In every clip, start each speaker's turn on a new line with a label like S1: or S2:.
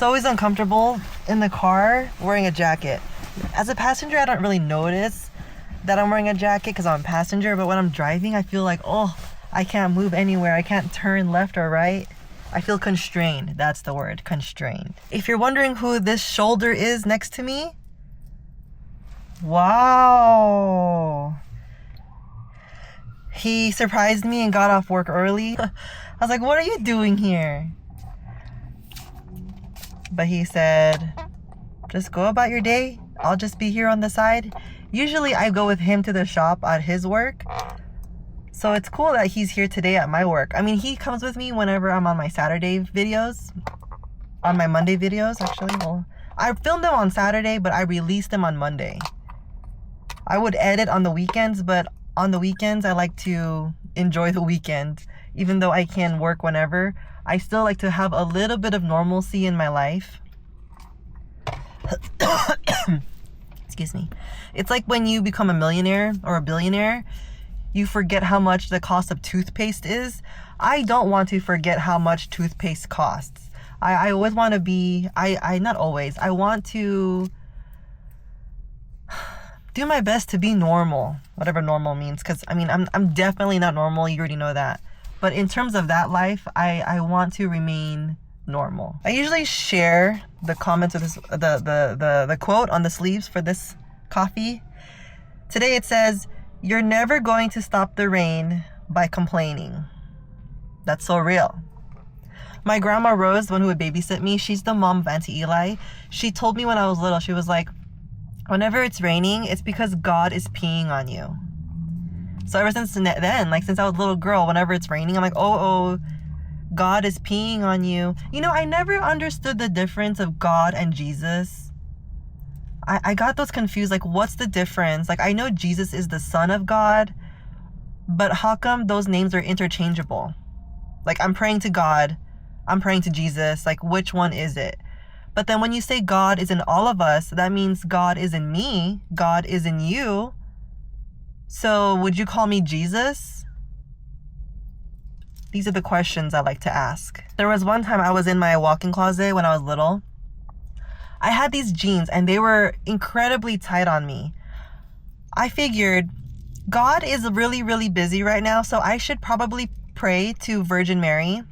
S1: It's always uncomfortable in the car wearing a jacket. As a passenger, I don't really notice that I'm wearing a jacket because I'm a passenger, but when I'm driving, I feel like, oh, I can't move anywhere. I can't turn left or right. I feel constrained. That's the word, constrained. If you're wondering who this shoulder is next to me, wow. He surprised me and got off work early. I was like, what are you doing here? But he said, just go about your day. I'll just be here on the side. Usually I go with him to the shop at his work. So it's cool that he's here today at my work. I mean, he comes with me whenever I'm on my Saturday videos. On my Monday videos, actually. Well, I filmed them on Saturday, but I released them on Monday. I would edit on the weekends, but on the weekends, I like to enjoy the weekend. Even though I can work whenever, I still like to have a little bit of normalcy in my life. Excuse me. It's like when you become a millionaire or a billionaire, you forget how much the cost of toothpaste is. I don't want to forget how much toothpaste costs. I always want to be, not always, I want to do my best to be normal, whatever normal means. Because, I mean, I'm definitely not normal. You already know that. But in terms of that life, I want to remain normal. I usually share the comments of this, the quote on the sleeves for this coffee. Today it says, "You're never going to stop the rain by complaining." That's so real. My grandma Rose, the one who would babysit me, she's the mom of Auntie Eli. She told me when I was little, she was like, whenever it's raining, it's because God is peeing on you. So ever since then, like since I was a little girl, whenever it's raining, I'm like, oh, God is peeing on you. You know, I never understood the difference of God and Jesus. I got those confused. Like, what's the difference? Like, I know Jesus is the Son of God, but how come those names are interchangeable? Like, I'm praying to God, I'm praying to Jesus. Like, which one is it? But then when you say God is in all of us, that means God is in me, God is in you. So would you call me Jesus? These are the questions I like to ask. There was one time I was in my walk-in closet when I was little. I had these jeans and they were incredibly tight on me. I figured God is really, really busy right now, so I should probably pray to Virgin Mary.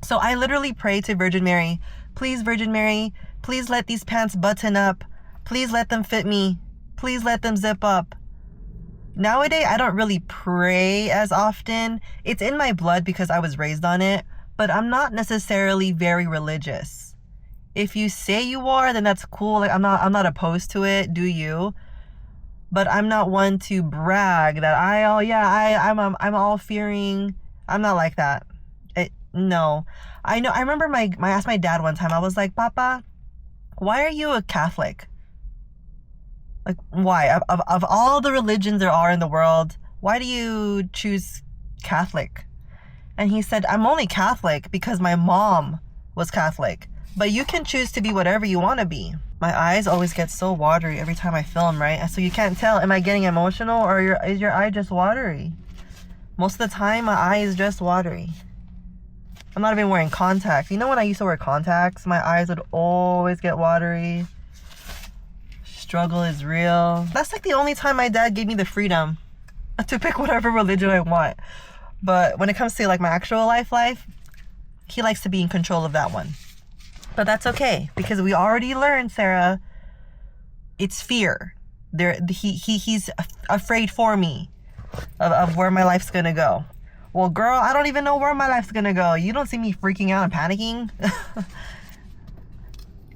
S1: So I literally prayed to Virgin Mary, please, Virgin Mary, please let these pants button up. Please let them fit me. Please let them zip up. Nowadays, I don't really pray as often. It's in my blood because I was raised on it, but I'm not necessarily very religious. If you say you are, then that's cool. Like I'm not opposed to it. Do you? But I'm not one to brag that I'm all fearing. I'm not like that. No. I know. I remember I asked my dad one time. I was like, Papa, why are you a Catholic? Like, why? Of all the religions there are in the world, why do you choose Catholic? And he said, I'm only Catholic because my mom was Catholic. But you can choose to be whatever you want to be. My eyes always get so watery every time I film, right? So you can't tell, am I getting emotional or is your eye just watery? Most of the time, my eye is just watery. I'm not even wearing contacts. You know when I used to wear contacts, my eyes would always get watery. Struggle is real. That's like the only time my dad gave me the freedom to pick whatever religion I want. But when it comes to like my actual life, he likes to be in control of that one. But that's okay, because we already learned, Sarah, it's fear. He's afraid for me of where my life's gonna go. Well, girl, I don't even know where my life's gonna go. You don't see me freaking out and panicking.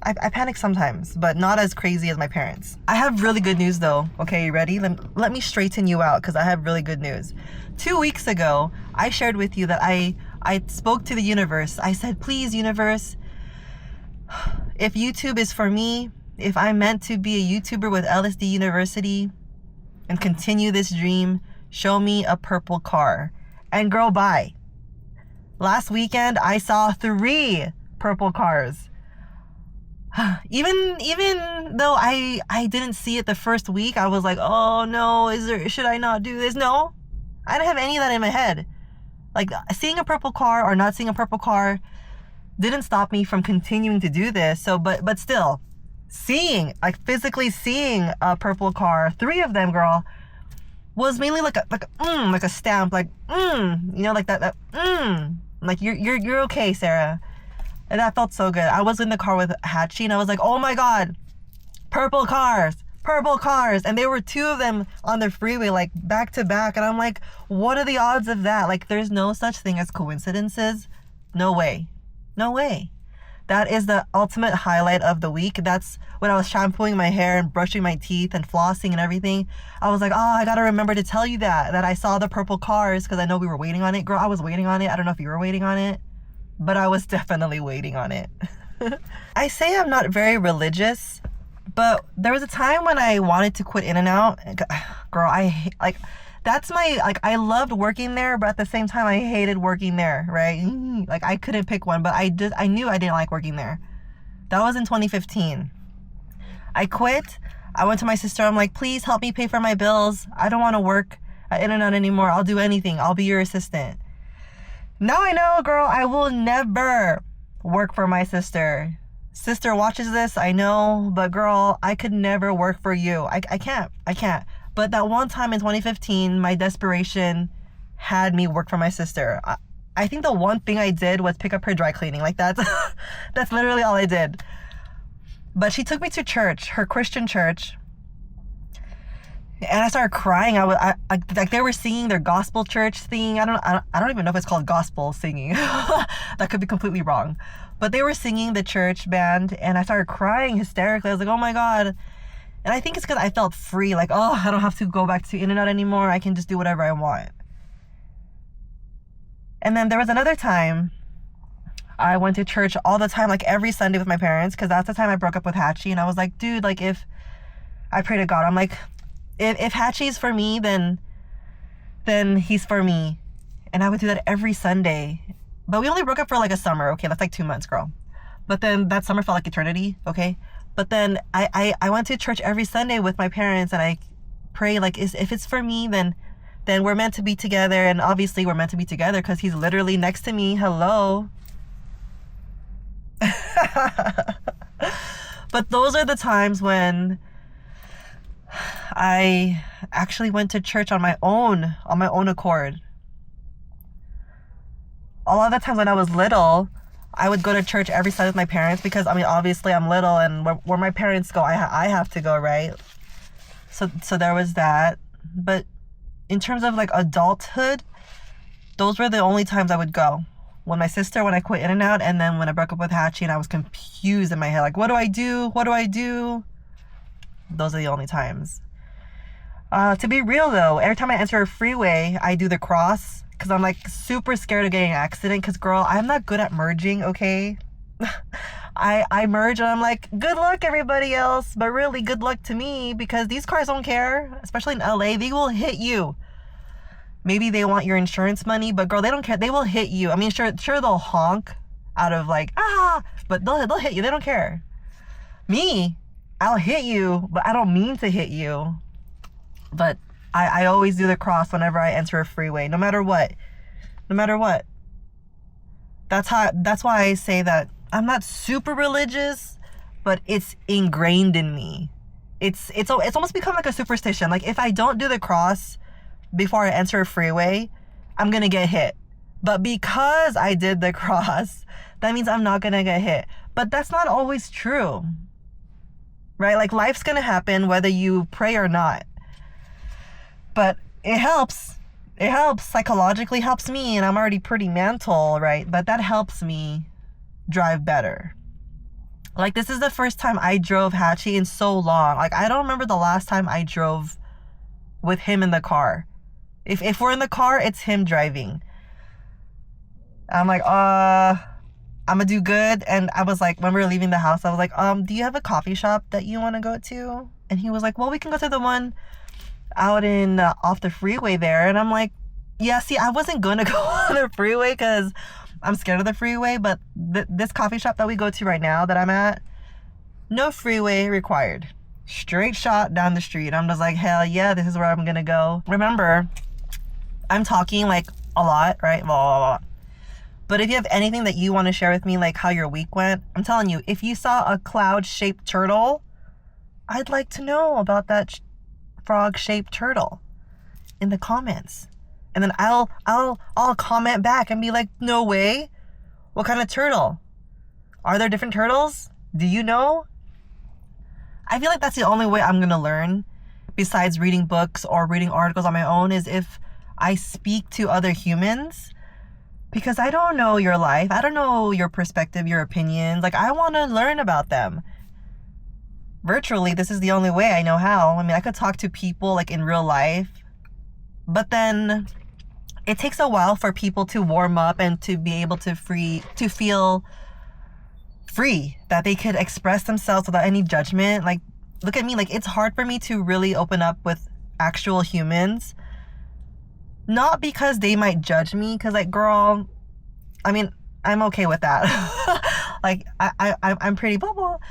S1: I panic sometimes, but not as crazy as my parents. I have really good news though. Okay, you ready? Let me straighten you out because I have really good news. 2 weeks ago, I shared with you that I spoke to the universe. I said, please, universe, if YouTube is for me, if I'm meant to be a YouTuber with LSD University and continue this dream, show me a purple car. And girl, bye. Last weekend, I saw 3 purple cars. Even though I didn't see it the first week, I was like, oh no, should I not do this? No, I didn't have any of that in my head. Like seeing a purple car or not seeing a purple car didn't stop me from continuing to do this. So, but still, seeing, like physically seeing a purple car, 3 of them, girl, was mainly like a stamp, like you know, like that like you're okay, Sarah. And that felt so good. I was in the car with Hatchie and I was like, oh my god, purple cars, and there were 2 of them on the freeway, like back to back, and I'm like, what are the odds of that? Like, there's no such thing as coincidences. No way. That is the ultimate highlight of the week. That's when I was shampooing my hair and brushing my teeth and flossing and everything. I was like, oh, I gotta remember to tell you that I saw the purple cars, because I know we were waiting on it. Girl, I was waiting on it. I don't know if you were waiting on it, but I was definitely waiting on it. I say I'm not very religious, but there was a time when I wanted to quit In-N-Out. Girl, that's my, like, I loved working there, but at the same time, I hated working there, right? Like, I couldn't pick one, but I knew I didn't like working there. That was in 2015. I quit. I went to my sister. I'm like, please help me pay for my bills. I don't want to work at In-N-Out anymore. I'll do anything. I'll be your assistant. Now I know, girl, I will never work for my sister. Sister watches this, I know, but girl, I could never work for you. I can't. But that one time in 2015, my desperation had me work for my sister. I think the one thing I did was pick up her dry cleaning. Like, that's literally all I did. But she took me to church, her Christian church. And I started crying. Like they were singing their gospel church thing. I don't even know if it's called gospel singing. That could be completely wrong. But they were singing the church band, and I started crying hysterically. I was like, oh my god. And I think it's because I felt free. Like, oh, I don't have to go back to In-N-Out anymore. I can just do whatever I want. And then there was another time I went to church all the time, like every Sunday with my parents, because that's the time I broke up with Hatchie. And I was like, dude, like, if I pray to God, I'm like, if Hatchie's for me, then he's for me. And I would do that every Sunday. But we only broke up for like a summer. Okay, that's like 2 months, girl. But then that summer felt like eternity. Okay. But then I went to church every Sunday with my parents, and I pray, like, if it's for me, then we're meant to be together. And obviously we're meant to be together because he's literally next to me. Hello. But those are the times when I actually went to church on my own accord. A lot of the times when I was little, I would go to church every Sunday with my parents because, I mean, obviously I'm little, and where my parents go, I have to go, right? So there was that. But in terms of like adulthood, those were the only times I would go. When I quit In-N-Out, and then when I broke up with Hatchie and I was confused in my head, like, what do I do? Those are the only times. To be real though, every time I enter a freeway, I do the cross, because I'm like super scared of getting an accident, because girl, I'm not good at merging, okay? I merge and I'm like, good luck everybody else, but really good luck to me, because these cars don't care, especially in LA. They will hit you. Maybe they want your insurance money, but girl, they don't care. They will hit you. I mean, sure they'll honk out of like, but they'll hit you. They don't care. Me, I'll hit you, but I don't mean to hit you. But I always do the cross whenever I enter a freeway, no matter what. That's why I say that I'm not super religious, but it's ingrained in me. It's almost become like a superstition. Like, if I don't do the cross before I enter a freeway, I'm gonna get hit. But because I did the cross, that means I'm not gonna get hit. But that's not always true, right? Like, life's gonna happen whether you pray or not. But it helps. Psychologically helps me, and I'm already pretty mental, right? But that helps me drive better. Like, this is the first time I drove Hatchie in so long. Like, I don't remember the last time I drove with him in the car. If we're in the car, it's him driving. I'm like, I'm gonna do good. And I was like, when we were leaving the house, I was like, do you have a coffee shop that you want to go to? And he was like, well, we can go to the one out in off the freeway there. And I'm like, yeah, see, I wasn't gonna go on the freeway because I'm scared of the freeway, but this coffee shop that we go to right now that I'm at, no freeway required. Straight shot down the street. I'm just like, hell yeah, this is where I'm gonna go. Remember, I'm talking like a lot, right? Blah, blah, blah. But if you have anything that you want to share with me, like how your week went, I'm telling you, if you saw a cloud-shaped turtle, I'd like to know about that frog-shaped turtle in the comments. And then I'll comment back and be like, no way. What kind of turtle? Are there different turtles? Do you know? I feel like that's the only way I'm going to learn, besides reading books or reading articles on my own, is if I speak to other humans. Because I don't know your life. I don't know your perspective, your opinions. Like, I want to learn about them. Virtually, this is the only way I know how. I mean, I could talk to people like in real life. But then it takes a while for people to warm up and to be able to feel free, that they could express themselves without any judgment. Like, look at me. Like, it's hard for me to really open up with actual humans. Not because they might judge me, because, like, girl, I mean, I'm okay with that. Like, I'm pretty bubble.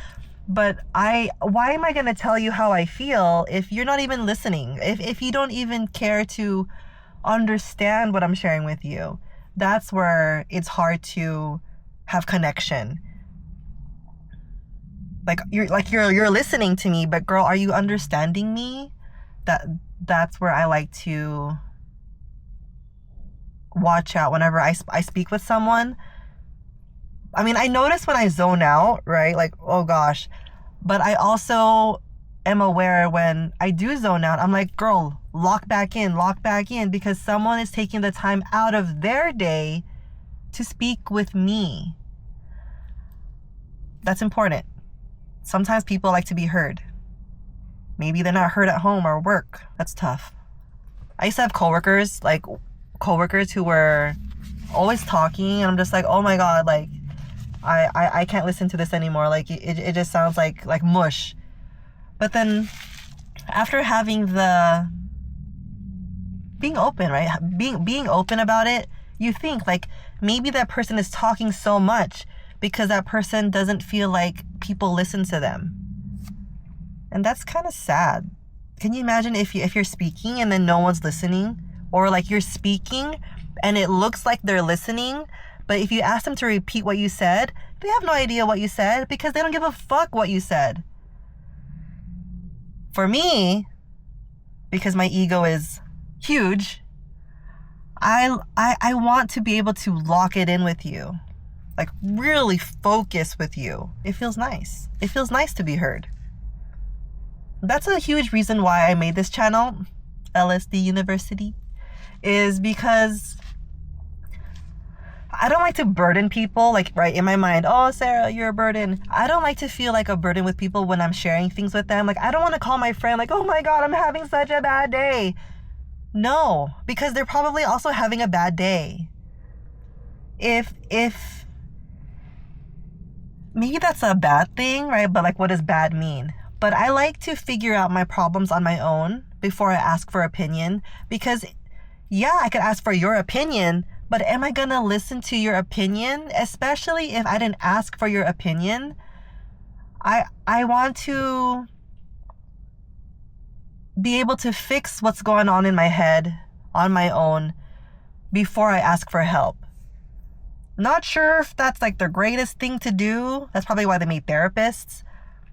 S1: But why am I going to tell you how I feel if you're not even listening? If you don't even care to understand what I'm sharing with you? That's where it's hard to have connection. You're listening to me, but girl, are you understanding me? That's where I like to watch out whenever I speak with someone. I mean, I notice when I zone out, right? Like, oh gosh. But I also am aware when I do zone out, I'm like, girl, lock back in, because someone is taking the time out of their day to speak with me. That's important. Sometimes people like to be heard. Maybe they're not heard at home or work. That's tough. I used to have coworkers who were always talking, and I'm just like, oh my god, like I can't listen to this anymore. Like it just sounds like mush. But then after having the being open, right? Being open about it, you think like maybe that person is talking so much because that person doesn't feel like people listen to them. And that's kind of sad. Can you imagine if you're speaking and then no one's listening? Or like you're speaking and it looks like they're listening, but if you ask them to repeat what you said, they have no idea what you said because they don't give a fuck what you said. For me, because my ego is huge, I want to be able to lock it in with you. Like really focus with you. It feels nice. It feels nice to be heard. That's a huge reason why I made this channel, LSD University, is because I don't like to burden people, like right in my mind, oh Sarah, you're a burden. I don't like to feel like a burden with people when I'm sharing things with them. Like I don't want to call my friend like, oh my god, I'm having such a bad day. No, because they're probably also having a bad day. If maybe that's a bad thing, right? But like what does bad mean? But I like to figure out my problems on my own before I ask for opinion, because yeah, I could ask for your opinion, but am I gonna listen to your opinion? Especially if I didn't ask for your opinion. I want to be able to fix what's going on in my head on my own before I ask for help. Not sure if that's like the greatest thing to do. That's probably why they made therapists.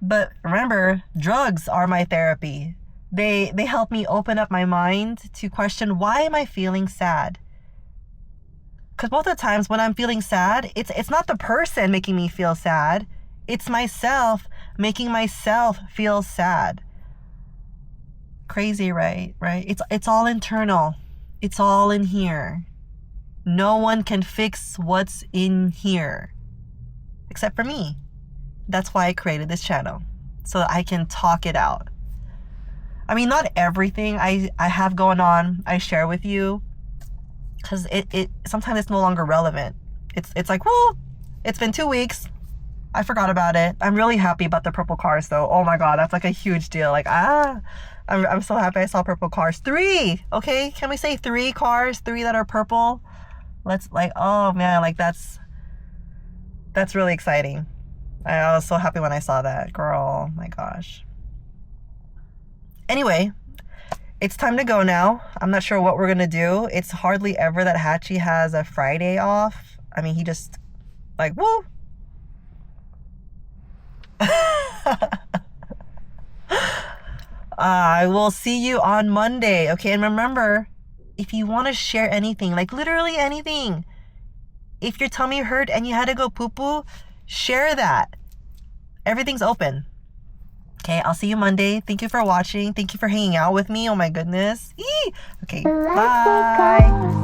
S1: But remember, drugs are my therapy. They help me open up my mind to question, why am I feeling sad? Because both the times when I'm feeling sad, it's not the person making me feel sad. It's myself making myself feel sad. Crazy, right? It's all internal. It's all in here. No one can fix what's in here except for me. That's why I created this channel, so that I can talk it out. I mean, not everything I have going on I share with you, because it sometimes it's no longer relevant. It's like, well, it's been 2 weeks. I forgot about it. I'm really happy about the purple cars though. Oh my god, that's like a huge deal. Like I'm so happy I saw purple cars. 3, okay? Can we say 3 cars? 3 that are purple? Let's like, oh man, like that's really exciting. I was so happy when I saw that. Girl, my gosh. Anyway, it's time to go now. I'm not sure what we're gonna do. It's hardly ever that Hachi has a Friday off. I mean, he just, like, woo. I will see you on Monday, okay? And remember, if you want to share anything, like literally anything, if your tummy hurt and you had to go poo-poo, share that. Everything's open. Okay, I'll see you Monday. Thank you for watching. Thank you for hanging out with me. Oh my goodness. Eee! Okay, bye.